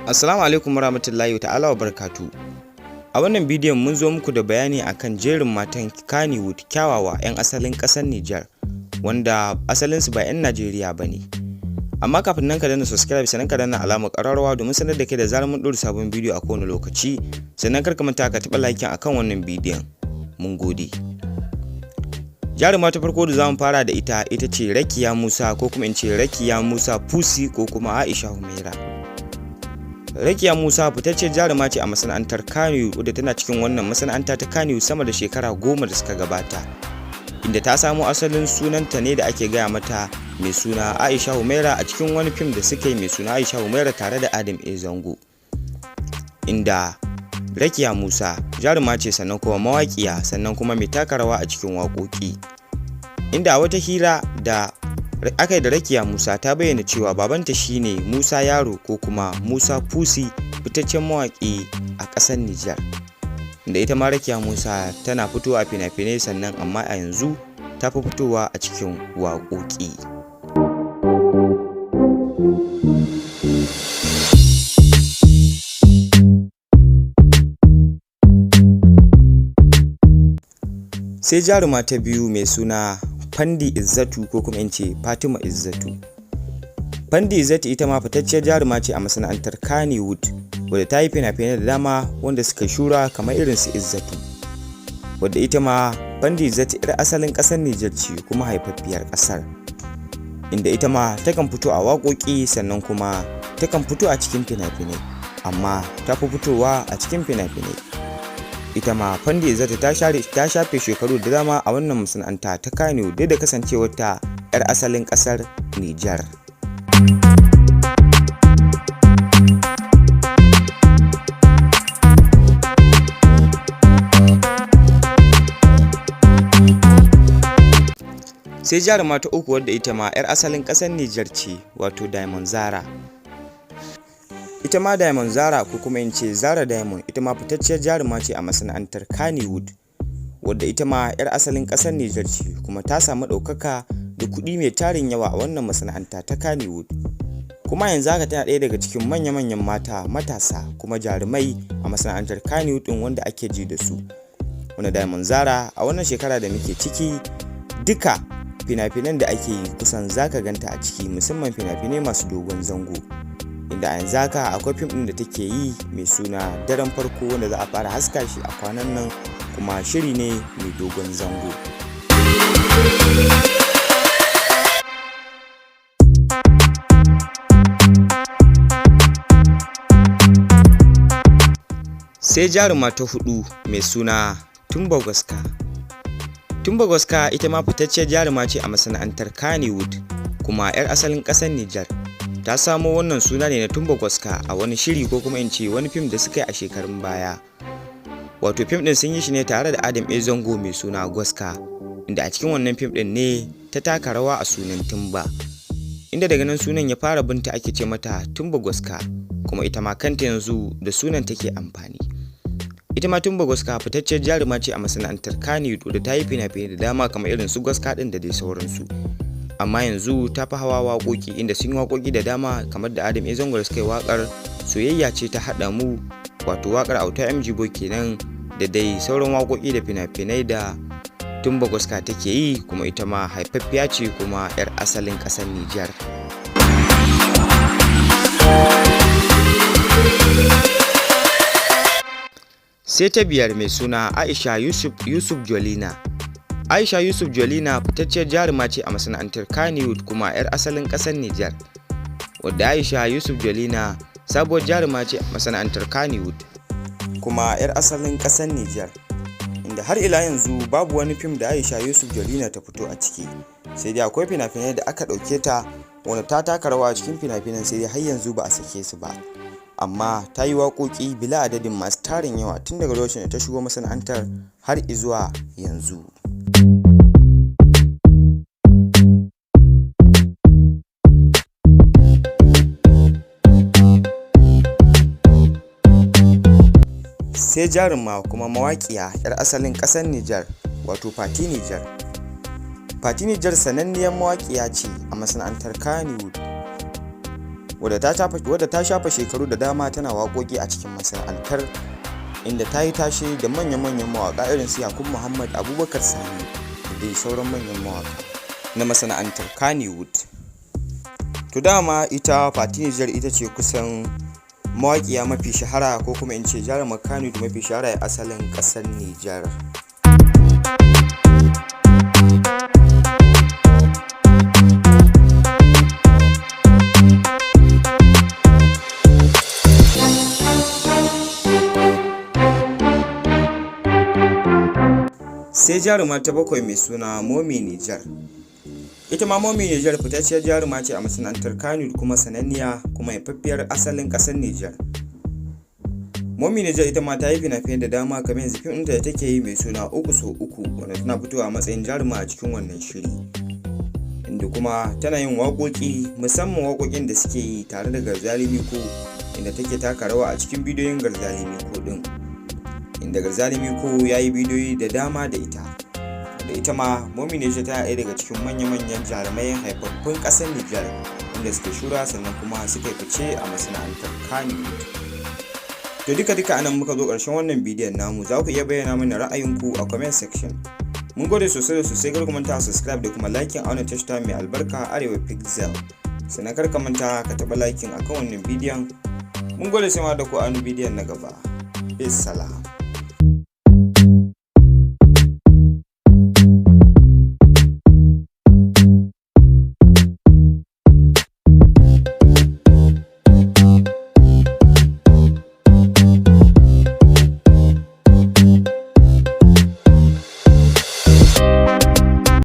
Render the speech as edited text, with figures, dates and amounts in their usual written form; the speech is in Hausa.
Assalamu alaikum warahmatullahi ta'ala wa barakatu. A wannan bidiyon mun zo muku da bayani akan jerin matan Kannywood kyawawa 'yan asalin ƙasar Niger wanda asalinsu ba 'yan Najeriya ba ne. Amma kafin nan ka danna subscribe sannan ka danna alamar ƙararrawa domin sanar da kai da zarar mun ɗora sabon bidiyo a kowane lokaci, sannan kar ka manta ka taɓa like akan wannan bidiyon. Mun gode. Jaruma ta farko da zamu fara da ita ce Rakiya Musa ko kuma in ce Rakiya Musa Pusi ko kuma Aisha Humaira. Rakiya Musa fitacce jaruma ce a masana'antar Kannywood wadda tana cikin wannan masana'anta ta Kannywood sama da shekara 10 da suka gabata, inda ta samo asalin sunanta ne da ake gaya mata mai suna Aisha Humaira a cikin wani fim da suka yi mai suna Aisha Humaira tare da Adam A Zango, inda Rakiya Musa jaruma ce sannan kuma mawaƙiya sannan kuma mai taka rawa a cikin waƙoƙi, inda a wata hira da aka yi da Rakiya Musa ta bayyana cewa babanta shine Musa Yaro ko kuma Musa Pusi, fitaccen mawaƙi a ƙasar Niger, da ita ma Rakiya Musa tana fitowa a fina-finai sannan amma a yanzu ta fi fitowa a cikin waƙoƙi. Sai jaruma ta biyu mai suna Fandi Izzatu ko kuma in ce Fatima Izzatu. Fandi Izzatu ita ma fitacciyar jaruma ce a masana'antar Kannywood wadda ta yi fina-finai da dama wanda suka shura kamar irin su Izzatu, wadda ita ma Fandi Izzatu 'yar asalin ƙasar Niger ce kuma haifaffiyar ƙasar, inda ita ma takan fito a waƙoƙi sannan kuma takan fito a cikin fina-finai, amma ta fi fitowa a cikin fina-finai. Ita ma Fandi Izzatu ta shafe shekaru da dama a wannan masana'anta ta Kannywood da kasancewar ta 'yar asalin ƙasar Niger. Sai jaruma ta uku wadda ita ma 'yar asalin ƙasar Niger ce, wato Diamond Zara. Ita ma Diamond Zara ko kuma in ce Zara Diamond ita ma fitacciyar jaruma ce a masana'antar Kannywood wadda ita ma 'yar asalin ƙasar Niger ce kuma ta samu ɗaukaka da kuɗi mai tarin yawa a wannan masana'anta ta Kannywood, kuma yanzu haka tana ɗaya daga cikin manya-manyan mata matasa kuma jarumai a masana'antar Kannywood ɗin wanda ake ji da su, wanda Diamond Zara a wannan shekara da muke ciki duka fina-finan da ake yi kusan zaka ganta a ciki, musamman fina-finai masu dogon zango, inda a yanzu haka akwai fim ɗin da take yi mai suna Daren Farko wanda za a fara haska shi a kwanan nan, kuma shiri ne mai dogon zango. Sai jaruma ta hudu mai suna Tumba Goska. Tumba Goska ita ma fitacciyar jaruma ce a masana'antar Kannywood kuma 'yar asalin ƙasar Niger. Ta samo wannan suna ne na Tumba Goska a wani shiri ko kuma in ce wani fim da suka yi a shekarun baya. Wato fim ɗin sun yi shi ne tare da Adam A Zango mai suna Goska, inda a cikin wannan fim ɗin ne ta taka rawa a sunan Tumba, inda daga nan sunan ya fara binta ake ce mata Tumba Goska, kuma ita ma kanta yanzu da sunan take amfani. Ita ma Tumba Goska fitacciyar jaruma ce a masana'antar Kannywood da ta yi fina-finai da dama kamar irin su Goska ɗin da dai sauransu. Amma yanzu ta fi hawa waƙoƙi, inda sun yi waƙoƙi da dama kamar da Adam A Zango da suka yi waƙar Soyayya ce ta haɗa mu, wato waƙar Auta MG Boy kenan, da dai sauran waƙoƙi da fina-finai da Tumba Goska take yi, kuma ita ma haifaffiya ce kuma 'yar asalin ƙasar Niger. Sai ta biyar mai suna Aisha Yusuf Jolina. Aisha Yusuf Jolina fitacciyar jaruma ce a masana'antar Kannywood kuma 'yar asalin ƙasar Niger, wadda Aisha Yusuf Jolina sabuwar jaruma ce a masana'antar Kannywood kuma 'yar asalin ƙasar Niger, inda har ila yanzu babu wani fim da Aisha Yusuf Jolina ta fito a ciki, sai dai akwai fina-finai da aka ɗauke ta wanda ta taka rawa a cikin fina-finan, sai dai har yanzu ba a sake su ba, amma ta yi waƙoƙi bila adadin masu tarin yawa tun daga lokacin da ta shigo masana'antar har izuwa yanzu. Sai jaruma kuma mawaƙiya 'yar asalin ƙasar Niger, wato Fati Niger. Fati Niger sananniyar mawaƙiya ce a masana'antar Kannywood, wadda ta shafa shekaru da dama tana waƙoƙi a cikin masana'antar, inda ta yi tashe da manyan mawaƙa irin su Yakub Muhammad, Abubakar Sani da dai sauran manyan mawaƙa na masana'antar Kannywood. To dama ita Fati Niger ita ce kusan mawaƙiya mafi shahara, ko kuma in ce jarumar Kannywood mafi shahara a asalin ƙasar Niger. Sai jaruma ta bakwai mai suna Momi Niger. Ita ma Momi Niger fitacciyar jaruma ce a masana'antar Kannywood kuma sananniya kuma haifaffiyar asalin ƙasar Niger. Momi Niger ita ma ta yi fina-finai da dama, kamar yanzu fim ɗinta da take yi mai suna 3x3 wanda tana fitowa a matsayin jaruma a cikin wannan shiri, inda kuma tana yin waƙoƙi, musamman waƙoƙin da suke yi tare da Garzali Miko, inda take taka rawa a cikin bidiyoyin Garzali Miko ɗin, inda Garzali Miko ya yi bidiyoyi da dama da ita. Da ita ma Momi Niger tana ɗaya daga cikin manya-manyan jarumai haifaffun ƙasar Niger, inda suke shura sannan kuma suka fice a masana'antar Kannywood. To duka anan muka zo ƙarshen wannan bidiyon namu. Za ku iya bayyana mana ra'ayinku a comment section. Mun gode sosai da sosai, kar ku manta subscribe da kuma liking a wannan tasha mai albarka Arewa Pixel. Sannan kar ka manta ka taɓa liking akan wannan bidiyon. Mun gode sai ma da ku a wani bidiyon na gaba. Peace salam.